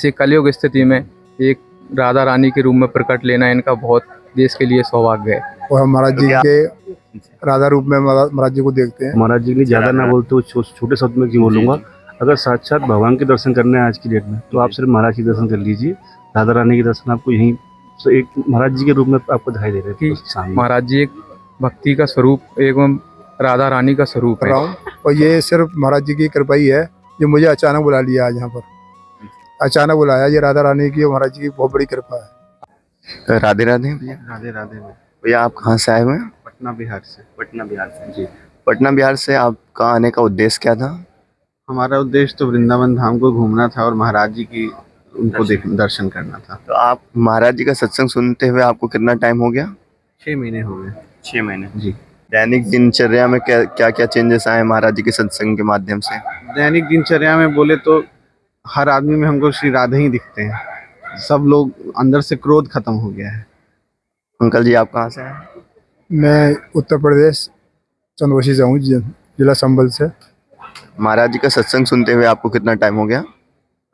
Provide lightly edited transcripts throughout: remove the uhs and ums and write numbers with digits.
ऐसे कलयुग स्थिति में एक राधा रानी के रूप में प्रकट लेना इनका बहुत देश के लिए सौभाग्य है। और हम महाराज जी के राधा रूप में महाराज जी को देखते हैं। महाराज जी के लिए ज़्यादा ना बोलते हुए छोटे शब्द में क्यों बोलूँगा, अगर साक्षात भगवान के दर्शन करने हैं आज की डेट में तो आप सिर्फ महाराज के दर्शन कर लीजिए। राधा रानी के दर्शन आपको यहीं तो एक महाराज जी के रूप में आपको दिखाई दे रहे हैं कि महाराज जी एक भक्ति का स्वरूप एवं राधा रानी का स्वरूप है। और ये सिर्फ महाराज जी की कृपा ही है जो मुझे अचानक बुला लिया आज यहाँ पर, अचानक बुलाया। ये राधा रानी की और महाराज जी की बहुत बड़ी कृपा है। राधे राधे भैया। राधे राधे भैया आप कहाँ से आए हुए हैं? पटना बिहार से जी। पटना बिहार से आपका आने का उद्देश्य क्या था? हमारा उद्देश्य तो वृंदावन धाम को घूमना था और महाराज जी की उनको दर्शन करना था। तो आप महाराज जी का सत्संग सुनते हुए आपको कितना टाइम हो गया? 6 महीने हो गए। 6 महीने जी। दैनिक दिनचर्या में क्या क्या चेंजेस आए महाराज जी के सत्संग के माध्यम से? दैनिक दिनचर्या में बोले तो हर आदमी में हमको श्री राधे ही दिखते हैं। सब लोग अंदर से क्रोध खत्म हो गया है। अंकल जी आप कहाँ से हैं? मैं उत्तर प्रदेश चंदौसी से हूँ, जिला संभल से। महाराज जी का सत्संग सुनते हुए आपको कितना टाइम हो गया?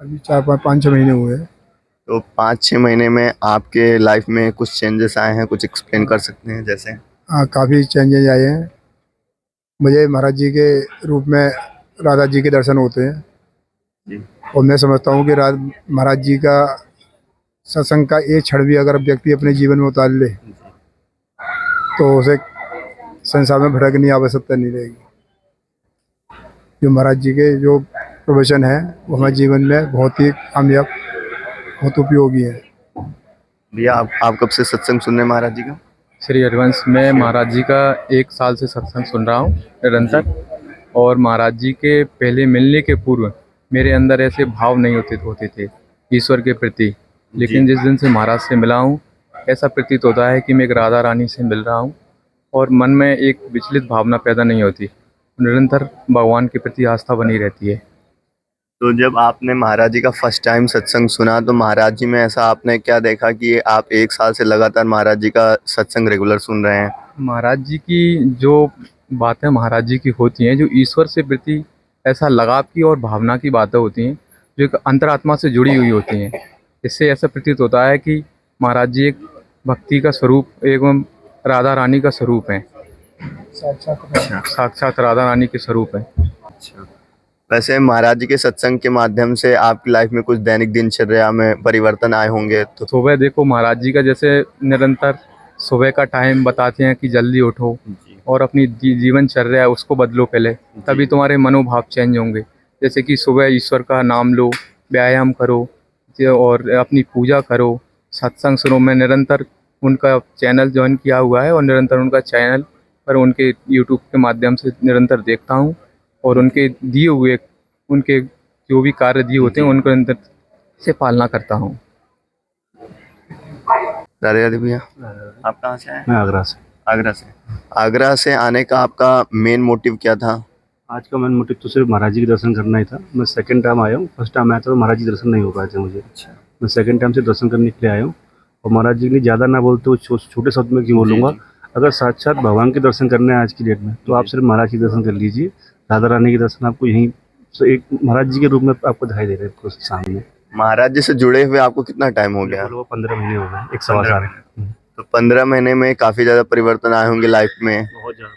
अभी 4-5 महीने हुए हैं। तो 5-6 महीने में आपके लाइफ में कुछ चेंजेस आए हैं, कुछ एक्सप्लेन कर सकते हैं जैसे? हाँ, काफ़ी चेंजेस आए हैं। मुझे महाराज जी के रूप में राधा जी के दर्शन होते हैं जी। और मैं समझता हूँ कि महाराज जी का सत्संग का एक क्षण भी अगर व्यक्ति अपने जीवन में उतार ले तो उसे संसार में भटकने की आवश्यकता नहीं रहेगी। जो महाराज जी के जो प्रवचन है वो हमारे जीवन में बहुत ही कामयाब, बहुत उपयोगी है। भैया आप कब से सत्संग सुन रहे हैं महाराज जी का? श्री हरिवंश में महाराज जी का 1 साल से सत्संग सुन रहा हूँ निरंतर। और महाराज जी के पहले मिलने के पूर्व मेरे अंदर ऐसे भाव नहीं होते थे ईश्वर के प्रति, लेकिन जिस दिन से महाराज से मिला हूँ ऐसा प्रतीत होता है कि मैं एक राधा रानी से मिल रहा हूँ और मन में एक विचलित भावना पैदा नहीं होती। निरंतर भगवान के प्रति आस्था बनी रहती है। तो जब आपने महाराज जी का फर्स्ट टाइम सत्संग सुना तो महाराज जी में ऐसा आपने क्या देखा कि आप 1 साल से लगातार महाराज जी का सत्संग रेगुलर सुन रहे हैं? महाराज जी की जो बातें महाराज जी की होती हैं, जो ईश्वर से प्रति ऐसा लगाव की और भावना की बातें होती हैं जो एक अंतरात्मा से जुड़ी हुई होती हैं। इससे ऐसा प्रतीत होता है कि महाराज जी एक भक्ति का स्वरूप एवं राधा रानी का स्वरूप हैं। साक्षात राधा रानी के स्वरूप हैं। अच्छा, वैसे महाराज जी के सत्संग के माध्यम से आपकी लाइफ में कुछ दैनिक दिनचर्या में परिवर्तन आए होंगे तो? सुबह देखो महाराज जी का जैसे निरंतर सुबह का टाइम बताते हैं कि जल्दी उठो और अपनी जीवनचर्या है उसको बदलो पहले, तभी तुम्हारे मनोभाव चेंज होंगे। जैसे कि सुबह ईश्वर का नाम लो, व्यायाम करो और अपनी पूजा करो, सत्संग सुनो। मैं निरंतर उनका चैनल ज्वाइन किया हुआ है और निरंतर उनका चैनल पर उनके यूट्यूब के माध्यम से निरंतर देखता हूँ और उनके दिए हुए उनके जो भी कार्य दिए होते हैं उनको निरंतर से पालना करता हूँ। राधे राधे भैया। आप कहाँ से आए? मैं आगरा से। आगरा से आने का आपका मेन मोटिव क्या था? आज का मेन मोटिव तो सिर्फ महाराज जी के दर्शन करना ही था। मैं सेकंड टाइम आया हूँ। फर्स्ट टाइम आया था तो महाराज जी दर्शन नहीं हो पाए थे मुझे। मैं सेकंड टाइम से दर्शन करने के लिए आया हूँ और महाराज जी के लिए ज़्यादा ना बोलते हुए छोटे शब्द में क्यों बोलूँगा, अगर साक्षात भगवान के दर्शन करने हैं आज की डेट में तो आप सिर्फ महाराज के दर्शन कर लीजिए। राधा रानी के दर्शन आपको यहीं एक महाराज जी के रूप में आपको दिखाई दे रहे हैं सामने। महाराज जी से जुड़े हुए आपको कितना टाइम हो गया? 15 महीने हो गए, 1 सवा साल। तो 15 महीने में काफी ज्यादा परिवर्तन आए होंगे लाइफ में। बहुत ज़्यादा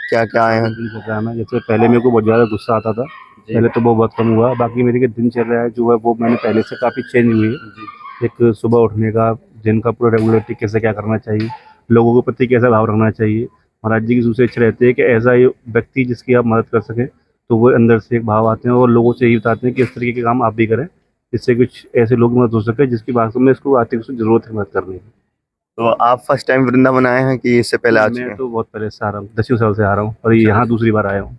क्या क्या आए हैं? दिनचर्या। जैसे पहले मेरे को बहुत ज़्यादा गुस्सा आता था, पहले तो वो बहुत कम हुआ। बाकी मेरी दिनचर्या है जो है वो मैंने पहले से काफ़ी चेंज हुई है। एक सुबह उठने का, दिन का पूरा रेगुलरिटी कैसे क्या करना चाहिए, लोगों के प्रति कैसा भाव रखना चाहिए। महाराज जी की दूसरी इच्छा रहती है कि ऐसा ये व्यक्ति जिसकी आप मदद कर सकें, तो वो अंदर से एक भाव आते हैं और लोगों से यही बताते हैं कि इस तरीके के काम आप भी करें जिससे कुछ ऐसे लोग मदद हो सके जिसकी वास्तव में इसको आर्थिक जरूरत है मदद करने की। तो आप फर्स्ट टाइम वृंदावन आए हैं कि इससे पहले आ चुके हैं? मैं तो बहुत पहले से आ रहा हूँ, 10 साल से आ रहा हूँ और यहाँ दूसरी बार आया हूँ।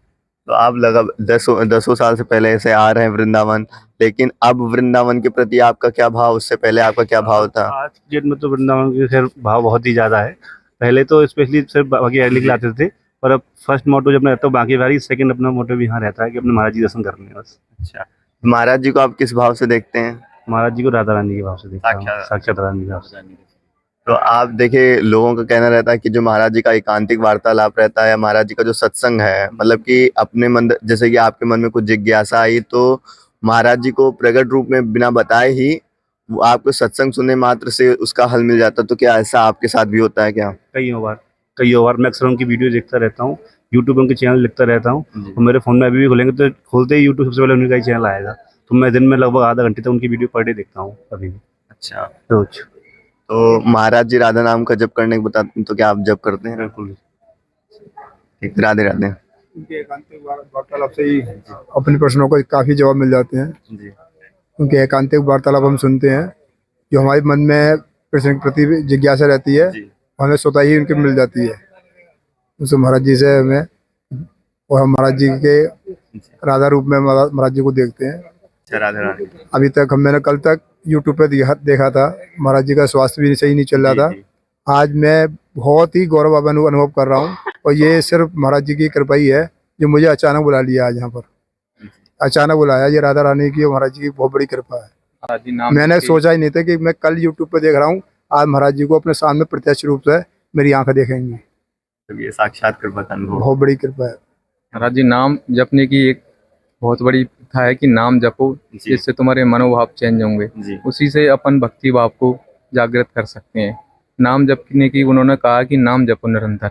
तो आप लगा 10 साल से पहले से आ रहे हैं वृंदावन, लेकिन अब वृंदावन के प्रति आपका क्या भाव, उससे पहले आपका क्या भाव था? आज की डेट में तो वृंदावन के खैर भाव बहुत ही ज़्यादा है। पहले तो स्पेशली सिर्फ बाकी हरियाली के लिए आते थे, पर अब फर्स्ट मोटो जब मैं रहता हूँ बाकी बारी, सेकंड अपना मोटो भी यहाँ रहता है कि अपने महाराज जी दर्शन करने बस। अच्छा, महाराज जी को आप किस भाव से देखते हैं? महाराज जी को राधा रानी के भाव से देखता हूँ, साक्षात रानी के भाव से। तो आप देखिए, लोगों का कहना रहता है कि जो महाराज जी का एकांतिक वार्तालाप रहता है, महाराज जी का जो सत्संग है, मतलब कि अपने मन, जैसे कि आपके मन में कुछ जिज्ञासा आई तो महाराज जी को प्रकट रूप में बिना बताए ही वो आपको सत्संग सुनने मात्र से उसका हल मिल जाता, तो क्या ऐसा आपके साथ भी होता है क्या? कई बार मैं अक्सर उनकी वीडियो देखता रहता हूँ, यूट्यूब पे उनके चैनल देखता रहता हूँ। और मेरे फ़ोन में अभी भी खोलेंगे तो खोलते ही यूट्यूब सबसे पहले उनका ही चैनल आएगा। तो मैं दिन में लगभग आधा घंटे तक उनकी वीडियो पर डे देखता हूँ अभी भी, अच्छा, रोज। तो महाराज जी राधा नाम का जप करने को बताते हैं, तो क्या आप जप करते हैं? बिल्कुल। ठीक, राधे राधे। उनके एकांतिक वार्तालाप से ही अपने प्रश्नों को काफ़ी जवाब मिल जाते हैं। जी उनके एकांतिक वार्तालाप हम सुनते हैं, जो हमारे मन में प्रश्न के प्रति जिज्ञासा रहती है, जी हमें स्वतः ही उनकी मिल जाती है। उस महाराज जी से हमें, और हम महाराज जी के राधा रूप में महाराज जी को देखते हैं। अच्छा, राधे राधे। अभी तक मैंने कल तक यूट्यूब पे देखा था, महाराज जी का स्वास्थ्य भी सही नहीं चल रहा जी, था। जी। आज मैं बहुत ही गौरव अनुभव कर रहा हूँ, और ये सिर्फ महाराज जी की कृपा ही है जो मुझे अचानक बुला लिया आज यहाँ पर। अचानक बुलाया, ये राधा रानी की और महाराज जी की बहुत बड़ी कृपा है। महाराज जी नाम मैंने लेके- सोचा ही नहीं था कि मैं कल यूट्यूब पे देख रहा हूँ, आज महाराज जी को अपने सामने प्रत्यक्ष रूप से मेरी आंखें देखेंगी। तो ये साक्षात कृपा का अनुभव। बहुत बड़ी कृपा है। महाराज जी नाम जपने की एक बहुत बड़ी प्रथा है कि नाम जपो, जी। जिससे तुम्हारे मनोभाव चेंज होंगे। जी उसी से अपन भक्ति भाव को जागृत कर सकते हैं। नाम जपने की उन्होंने कहा कि नाम जपो निरंतर।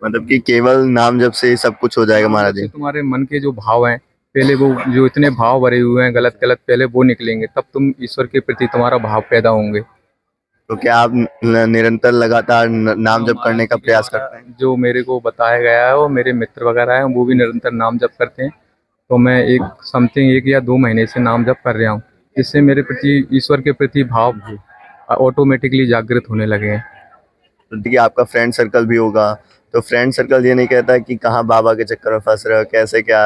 मतलब कि केवल नाम जप से ही सब कुछ हो जाएगा महाराज जब जी? से तुम्हारे मन के जो भाव हैं, पहले वो जो इतने भाव भरे हुए हैं गलत गलत, पहले वो निकलेंगे, तब तुम ईश्वर के प्रति तुम्हारा भाव पैदा होंगे। तो क्या आप निरंतर लगातार नाम जप करने का प्रयास करते हैं? जो मेरे को बताया गया है, और मेरे मित्र वगैरह हैं वो भी निरंतर नाम जप करते हैं। तो मैं एक समथिंग 1 या 2 महीने से नाम जप कर रहा हूँ, जिससे मेरे प्रति ईश्वर के प्रति भाव ऑटोमेटिकली जागृत होने लगे हैं। तो देखिए आपका फ्रेंड सर्कल भी होगा, तो फ्रेंड सर्कल ये नहीं कहता कि कहाँ बाबा के चक्कर में फंस रहे हो, कैसे क्या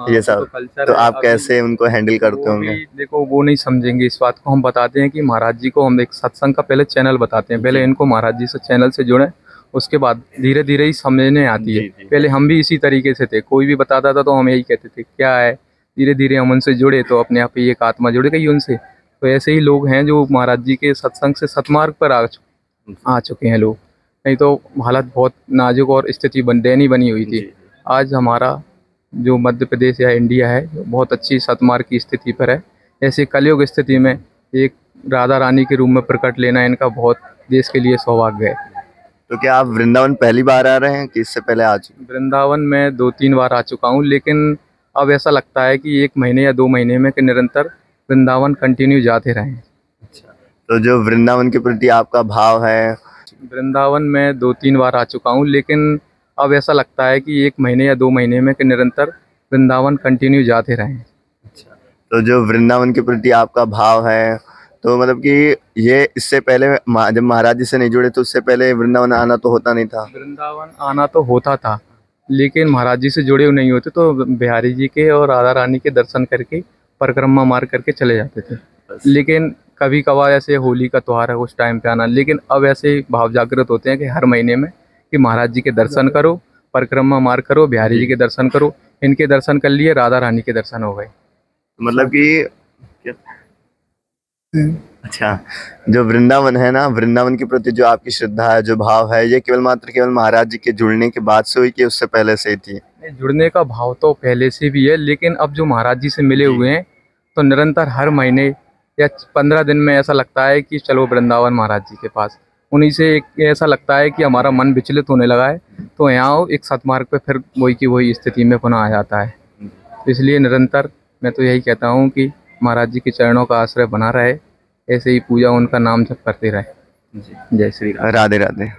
ये सब, तो आप कैसे उनको हैंडल करते होंगे? देखो वो नहीं समझेंगे इस बात को। हम बताते हैं कि महाराज जी को हम एक सत्संग का पहले चैनल बताते हैं, पहले इनको महाराज जी से चैनल से जुड़े, उसके बाद धीरे धीरे ही समझने आती है। जी, जी। पहले हम भी इसी तरीके से थे, कोई भी बताता था तो हम यही कहते थे क्या है। धीरे धीरे हम उनसे जुड़े तो अपने आप ही एक आत्मा जुड़ गई उनसे। तो ऐसे ही लोग हैं जो महाराज जी के सत्संग से सतमार्ग पर आ चुके हैं लोग। नहीं तो हालत बहुत नाजुक और स्थिति दयनीय बनी हुई थी। आज हमारा जो मध्य प्रदेश या इंडिया है बहुत अच्छी सतमार्ग की स्थिति पर है। ऐसे कलयुग स्थिति में एक राधा रानी के रूप में प्रकट लेना इनका बहुत देश के लिए सौभाग्य है। तो क्या आप वृंदावन पहली बार आ रहे हैं कि इससे पहले आ चुके? वृंदावन में 2-3 बार आ चुका हूँ, लेकिन अब ऐसा लगता है कि 1 महीने या 2 महीने में कि निरंतर वृंदावन कंटिन्यू जाते रहें। तो जो वृंदावन के प्रति आपका भाव है, वृंदावन में 2-3 बार आ चुका हूँ, लेकिन अब ऐसा लगता है कि 1 महीने या 2 महीने में कि निरंतर वृंदावन कंटिन्यू जाते रहें। तो जो वृंदावन के प्रति आपका भाव है, तो मतलब कि ये इससे पहले जब महाराज जी से नहीं जुड़े तो उससे पहले वृंदावन आना तो होता नहीं था? वृंदावन आना तो होता था, लेकिन महाराज जी से जुड़े नहीं होते तो बिहारी जी के और राधा रानी के दर्शन करके परिक्रमा मार करके चले जाते थे। लेकिन कभी कभार ऐसे होली का त्यौहार है उस टाइम पे आना, लेकिन अब ऐसे भाव जागृत होते हैं कि हर महीने में कि महाराज जी के दर्शन करो, परिक्रमा मार करो, बिहारी जी के दर्शन करो। इनके दर्शन कर लिए, राधा रानी के दर्शन हो गए। मतलब कि अच्छा, जो वृंदावन है ना, वृंदावन के प्रति जो आपकी श्रद्धा है, जो भाव है, ये केवल महाराज जी के जुड़ने के बाद से हुई कि उससे पहले से ही थी? जुड़ने का भाव तो पहले से भी है, लेकिन अब जो महाराज जी से मिले हुए हैं तो निरंतर हर महीने या 15 दिन में ऐसा लगता है कि चलो वृंदावन महाराज जी के पास। उन्हीं से ऐसा लगता है कि हमारा मन विचलित होने लगा है, तो यहाँ एक सतमार्ग पे फिर वही की वही स्थिति में पुनः आ जाता है। इसलिए निरंतर मैं तो यही कहता हूँ कि महाराज जी के चरणों का आश्रय बना रहे, ऐसे ही पूजा उनका नाम जप करते रहे। जय श्री राम। राधे राधे।